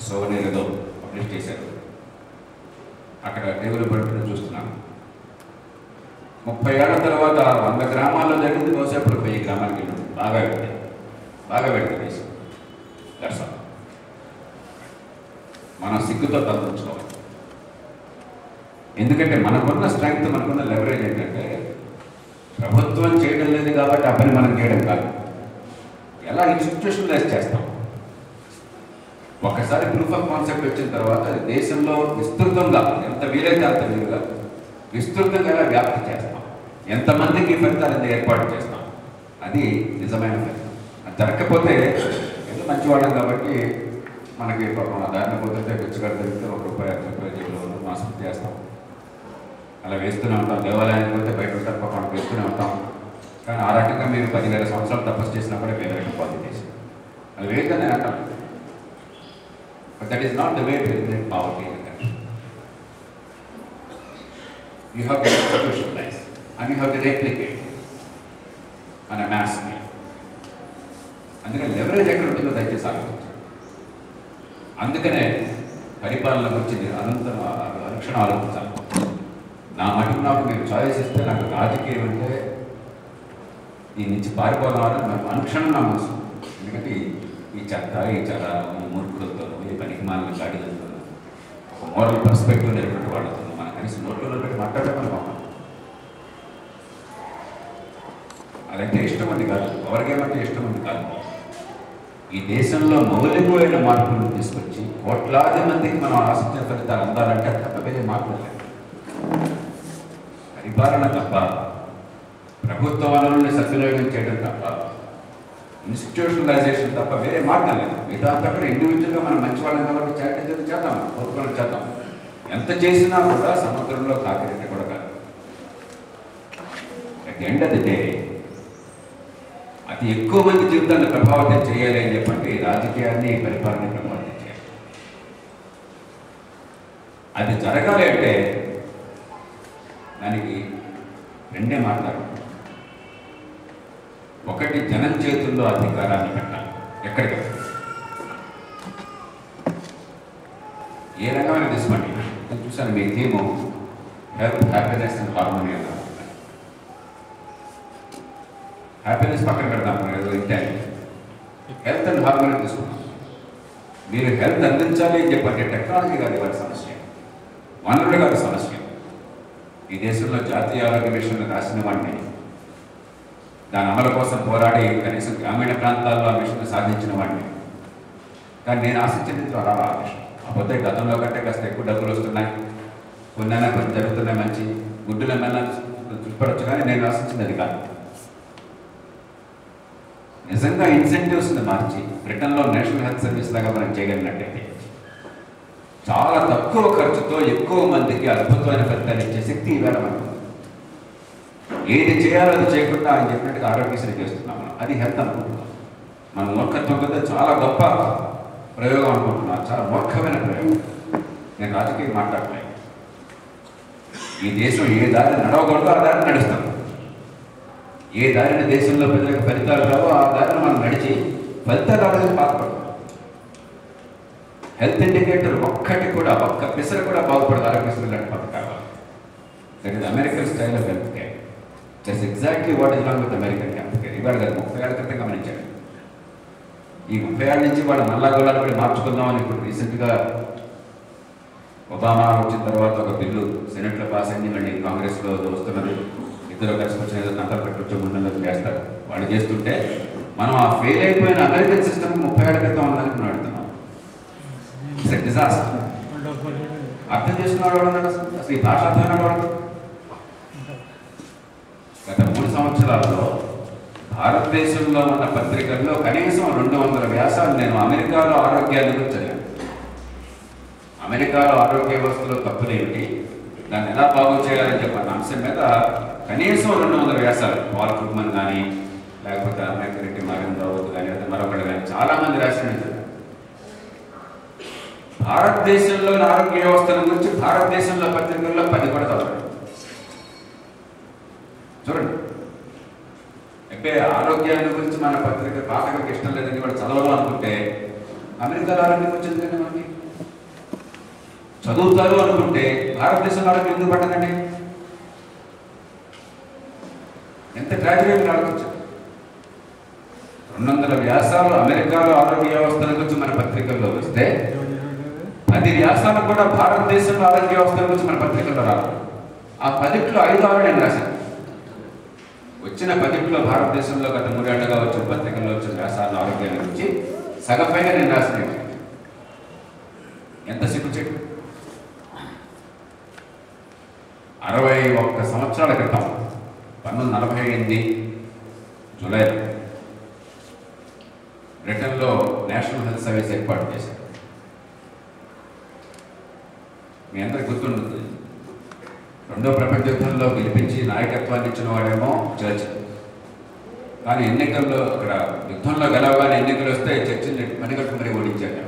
Souvenir ఏదో publish చేశారు. అక్కడ టేబుల్ పట్టుకుని చూస్తున్నాను. 30 ఏళ్ల తర్వాత 100 గ్రామాల్లో జరిగింది, బహుశా ఇప్పుడు 1000 గ్రామాలకి వెళ్ళింది. బాగా పెడితే దేశం దర్శనం మనం సిగ్గుతో తలదించుకోవాలి. ఎందుకంటే మనకున్న స్ట్రెంగ్త్, మనకున్న లెవరేజ్ ఏంటంటే ప్రభుత్వం చేయడం లేదు కాబట్టి ఆ పని మనం చేయడం కాదు, ఎలా ఇన్స్టిట్యూషనలైజ్ చేస్తాం. ఒకసారి ప్రూఫ్ ఆఫ్ కాన్సెప్ట్ వచ్చిన తర్వాత అది దేశంలో విస్తృతంగా, ఎంత వీలైతే అంత వీలుగా విస్తృతంగా ఎలా వ్యాప్తి చేస్తాం, ఎంతమందికి ఫలితాలను ఏర్పాటు చేస్తాం, అది నిజమైన ఫలితం. అది జరగకపోతే ఏదో మంచివాళ్ళం కాబట్టి మనకి పాపం ఆ దారిని పోతుంటే పిచ్చుకడ తిరిగితే ₹1 ₹2 జేబులో మాస్క్ చేస్తాం, అలా వేస్తూనే ఉంటాం. దేవాలయానికి పోతే బయట ఉంటారు పాపం వేస్తూనే ఉంటాం. కానీ ఆ రకంగా మీరు 10,000 సంవత్సరాలు తపస్సు చేసినా కూడా పేదరికం పొంది చేసి అది వేదని నేను అంటాను. But that is not the way to eliminate poverty in the country. You have to institutionalize and you have to replicate on a mass scale. అందుకని లెవరేజ్ ఎక్కడ ఉంటుందో దయచేసి ఆలోచించండి. అందుకనే పరిపాలన గురించి అనుక్షణం ఆలోచించాలి. నా మటుకు నాకు మీరు చాయిస్ ఇస్తే నాకు రాజకీయం అంటే ఈ నుంచి పారిపోదామని నాకు అనుక్షణం నా మనసు. ఎందుకంటే ఈ చెత్త, ఈ చదారం, ఈ మూర్ఖులతో, ఈ పనికిమాలిన గాడిదలతో, ఒక మోరల్ పర్స్పెక్టివ్ లేనటువంటి వాళ్ళతో మన కనీసం నోట్లో పెట్టి మాట్లాడమని బాగుంది. అదంటే ఇష్టం ఉంది కాదు, ఎవరికేమంటే ఇష్టం ఉంది కాదు. ఈ దేశంలో మౌలికమైన మార్పులను తీసుకొచ్చి కోట్లాది మందికి మనం ఆశించిన ఫలితాలు అందాలంటే తప్ప వేరే మార్పులు లేదు. పరిపాలన తప్ప, ప్రభుత్వ వనరుల్ని సద్వినియోగం చేయడం తప్ప, ఇన్స్టిట్యూషనలైజేషన్ తప్ప వేరే మార్గం లేదు. మిగతా తప్ప ఇండివిజువల్గా మనం మంచి వాళ్ళని కాబట్టి చారిటీ చేద్దాం, కోరుకోవడం చేద్దాం. ఎంత చేసినా కూడా సముద్రంలో కాకిరెట్ట కూడా కాదు. At the end of the day అతి ఎక్కువ మంది జీవితాన్ని ప్రభావితం చేయాలి అని చెప్పండి రాజకీయాన్ని, పరిపాలనని ప్రభావితం చేయాలి. అది జరగాలి అంటే దానికి రెండే మాట్లాడాలి. ఒకటి, జనం చేతుల్లో అధికారాన్ని పెట్టాలి. ఎక్కడికి ఏ రంగమైన తీసుకోండి. నేను చూశాను మీ theme health, happiness and harmony అన్నారు. హ్యాపీనెస్ పక్కన పెడతాం, ఏదో ఇంటాలి. హెల్త్ అండ్ హార్మోనీ తీసుకున్నాం. మీరు హెల్త్ అందించాలి అని చెప్పండి. టెక్నాలజీ కాదు వారి సమస్య, వనరులు కాదు సమస్య. ఈ దేశంలో జాతీయ ఆరోగ్య మిషన్ రాసిన వాడిని, దాని అమలు కోసం పోరాడి కనీసం గ్రామీణ ప్రాంతాల్లో ఆ మిషన్ సాధించిన వాడిని. కానీ నేను ఆశించింది త్వరగా ఆ మిషన్. కాకపోతే గతంలో కంటే కాస్త ఎక్కువ డబ్బులు వస్తున్నాయి, కొన్నైనా కొంచెం జరుగుతున్నాయి, మంచి గుడ్డులు ఏమైనా చూపడచ్చు. కానీ నేను ఆశించింది అది కాదు. నిజంగా ఇన్సెంటివ్స్ని మార్చి బ్రిటన్లో నేషనల్ హెల్త్ సర్వీస్ లాగా మనం చేయగలిగినట్టయితే చాలా తక్కువ ఖర్చుతో ఎక్కువ మందికి అద్భుతమైన ఫలితాలు ఇచ్చే శక్తి ఈవేళ మనకు. ఏది చేయాలో అది చేయకుండా ఆయన చెప్పినట్టుగా ఆరోగ్యశ్రీ చేస్తున్నాం. అది హెల్త్ అనుకుంటున్నాం. మన మూర్ఖత్వం కదా చాలా గొప్ప ప్రయోగం అనుకుంటున్నాం, చాలా మూర్ఖమైన ప్రయోగం. నేను రాజకీయం మాట్లాడలేదు. ఈ దేశం ఏ దారిని నడవకూడదో ఆ దారిని నడుస్తాం. ఏ దారిని దేశంలో ప్రజలకు ఫలితాలు రావో ఆ దారిని మనం నడిచి ఫలితాలు రావడానికి బాధపడతాం. హెల్త్ ఇండికేటర్ ఒక్కటి కూడా, ఒక్క పిసర కూడా బాగుపడదు ఆరోగ్యశ్రీ లాంటి పథకాలు. That is American style of health care. That's exactly what is wrong with American health care. ఇవాళ కదా 30 ఏళ్ల క్రితం గమనించాడు. ఈ 30 ఏళ్ళ నుంచి వాళ్ళ నల్లగొల్లాలు కూడా మార్చుకుందామని ఇప్పుడు రీసెంట్గా ఒబామా వచ్చిన తర్వాత ఒక బిల్లు సెనెట్లో పాస్ అయింది, మళ్ళీ కాంగ్రెస్లో వస్తున్నది. ఇద్దరు కలిసి వచ్చిన ఏదో కంటాలు పెట్టి ముందు చేస్తారు. వాళ్ళు చేస్తుంటే మనం ఆ ఫెయిల్ అయిపోయిన అమెరికన్ సిస్టమ్ 30 ఏళ్ల క్రితం ఉందని మనం అడుగుతున్నాం. It's disaster. అర్థం చేసుకున్నాడు అసలు ఈ భాష అర్థమైనాడు. గత 3 సంవత్సరాల్లో భారతదేశంలో ఉన్న పత్రికల్లో కనీసం 200 వ్యాసాలు నేను అమెరికాలో ఆరోగ్యాన్ని గురించి చదివాను. అమెరికాలో ఆరోగ్య వ్యవస్థలో తప్పులు ఏమిటి, దాన్ని ఎలా బాగు చేయాలని చెప్పిన అంశం మీద కనీసం 200 వ్యాసాలు పాల్ క్రూగ్మన్ కానీ, లేకపోతే అమెరికా రెడ్డి మారిన్ రావత్ కానీ, లేదా మరొకటి కానీ చాలామంది రాసిన భారతదేశంలోని ఆరోగ్య వ్యవస్థల గురించి భారతదేశంలో పత్రికల్లో 10 కూడా చదవండి. చూడండి, అంటే ఆరోగ్యాన్ని గురించి మన పత్రిక పాఠకులకు ఇష్టం లేదని కూడా చదవడం అనుకుంటే అమెరికాలో ఆరోగ్యం గురించి ఎందుకంటే మనకి చదువుతారు అనుకుంటే భారతదేశంలో వాళ్ళకి ఎందుకు పట్టదండి? ఎంత ట్రాజడీ ఆలోచించారు. 200 వ్యాసాలు అమెరికాలో ఆరోగ్య వ్యవస్థల గురించి మన పత్రికల్లో వస్తే 10 వ్యాసాలు కూడా భారతదేశంలో ఆరోగ్య వ్యవస్థల గురించి మన పత్రికల్లో రాదు. ఆ 10లో 5-6 నేను రాశాను. వచ్చిన 10లో భారతదేశంలో గత 3 ఏళ్లుగా వచ్చిన పత్రికల్లో వచ్చిన వ్యాసాలను ఆరోగ్యాన్ని గురించి సగపైగా నేను రాసిన. ఎంత సిగ్గుచేటు. 61 సంవత్సరాల క్రితం 1948 జూలైలో బ్రిటన్లో నేషనల్ హెల్త్ సర్వీస్ ఏర్పాటు చేశారు. మీ అందరికి గుర్తుంటుంది, 2వ ప్రపంచ యుద్ధంలో గెలిపించి నాయకత్వాన్ని ఇచ్చిన వాడేమో చర్చిల్. కానీ ఎన్నికల్లో అక్కడ యుద్ధంలో గెలవగానే ఎన్నికలు వస్తే చర్చిల్ని పనిగట్టు మరీ ఓడించారు.